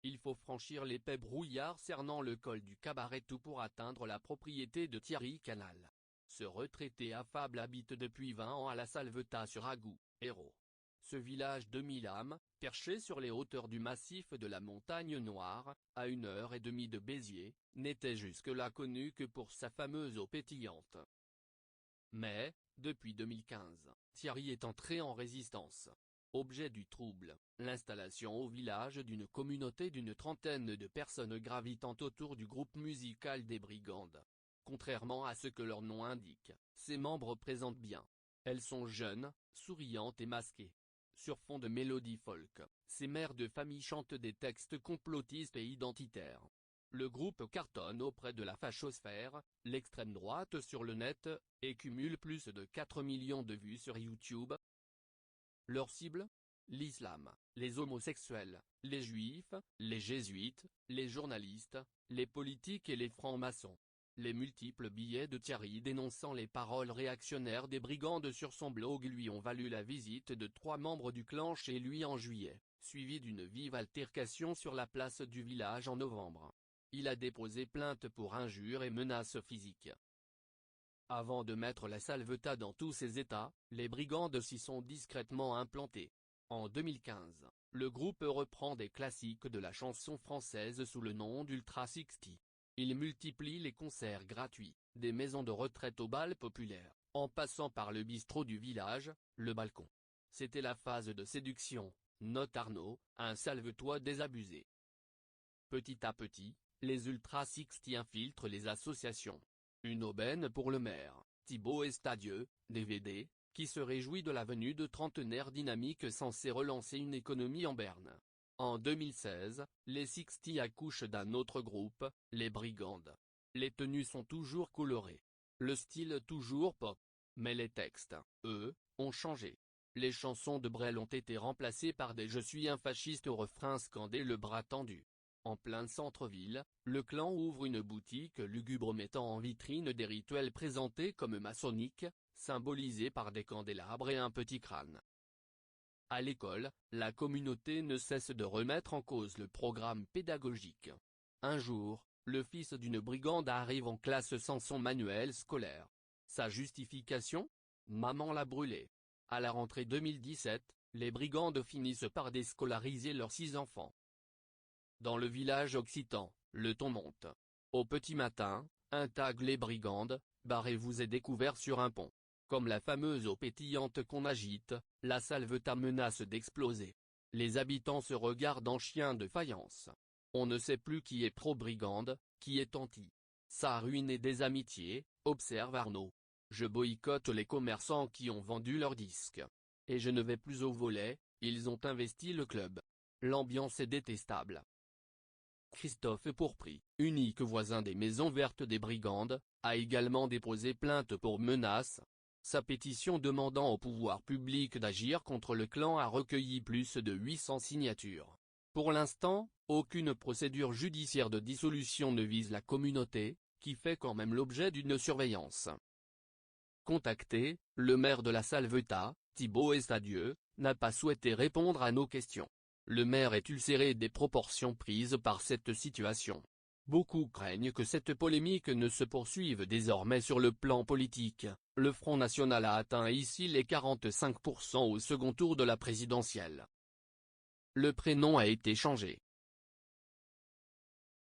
Il faut franchir l'épais brouillard cernant le col du Cabaretou pour atteindre la propriété de Thierry Canal. Ce retraité affable habite depuis 20 ans à la Salvetat sur Agou, Hérault. Ce village de 1000 âmes, perché sur les hauteurs du massif de la Montagne Noire, à 1h30 de Béziers, n'était jusque-là connu que pour sa fameuse eau pétillante. Mais, depuis 2015, Thierry est entré en résistance. Objet du trouble, l'installation au village d'une communauté d'une trentaine de personnes gravitant autour du groupe musical des Brigandes. Contrairement à ce que leur nom indique, ses membres présentent bien. Elles sont jeunes, souriantes et masquées. Sur fond de mélodie folk, ces mères de famille chantent des textes complotistes et identitaires. Le groupe cartonne auprès de la fachosphère, l'extrême droite sur le net, et cumule plus de 4 millions de vues sur YouTube. Leur cible ? L'islam, les homosexuels, les juifs, les jésuites, les journalistes, les politiques et les francs-maçons. Les multiples billets de Thierry dénonçant les paroles réactionnaires des Brigandes sur son blog lui ont valu la visite de 3 membres du clan chez lui en juillet, suivie d'une vive altercation sur la place du village en novembre. Il a déposé plainte pour injures et menaces physiques. Avant de mettre la Salvetat dans tous ses états, les Brigandes s'y sont discrètement implantées. En 2015, le groupe reprend des classiques de la chanson française sous le nom d'Ultra 60. Il multiplie les concerts gratuits, des maisons de retraite au bal populaire, en passant par le bistrot du village, le balcon. C'était la phase de séduction, note Arnaud, un Salvetois désabusé. Petit à petit, les Ultra 60 infiltrent les associations. Une aubaine pour le maire, Thibaut Estadieux, DVD, qui se réjouit de la venue de trentenaires dynamiques censés relancer une économie en berne. En 2016, les 60 accouchent d'un autre groupe, les Brigandes. Les tenues sont toujours colorées. Le style toujours pop. Mais les textes, eux, ont changé. Les chansons de Brel ont été remplacées par des « Je suis un fasciste » au refrain scandé le bras tendu. En plein centre-ville, le clan ouvre une boutique lugubre mettant en vitrine des rituels présentés comme maçonniques, symbolisés par des candélabres et un petit crâne. À l'école, la communauté ne cesse de remettre en cause le programme pédagogique. Un jour, le fils d'une brigande arrive en classe sans son manuel scolaire. Sa justification ? Maman l'a brûlé. À la rentrée 2017, les Brigandes finissent par déscolariser leurs 6 enfants. Dans le village occitan, le ton monte. Au petit matin, un tag les Brigandes, barrez-vous est découvert sur un pont. Comme la fameuse eau pétillante qu'on agite, la Salvetat menace d'exploser. Les habitants se regardent en chiens de faïence. On ne sait plus qui est pro-brigande, qui est anti. Ça a ruiné des amitiés, observe Arnaud. Je boycotte les commerçants qui ont vendu leurs disques. Et je ne vais plus au volley, ils ont investi le club. L'ambiance est détestable. Christophe Pourpry, unique voisin des maisons vertes des Brigandes, a également déposé plainte pour menaces. Sa pétition demandant au pouvoir public d'agir contre le clan a recueilli plus de 800 signatures. Pour l'instant, aucune procédure judiciaire de dissolution ne vise la communauté, qui fait quand même l'objet d'une surveillance. Contacté, le maire de la Salvetat, Thibaut Estadieux, n'a pas souhaité répondre à nos questions. Le maire est ulcéré des proportions prises par cette situation. Beaucoup craignent que cette polémique ne se poursuive désormais sur le plan politique. Le Front National a atteint ici les 45% au second tour de la présidentielle. Le prénom a été changé.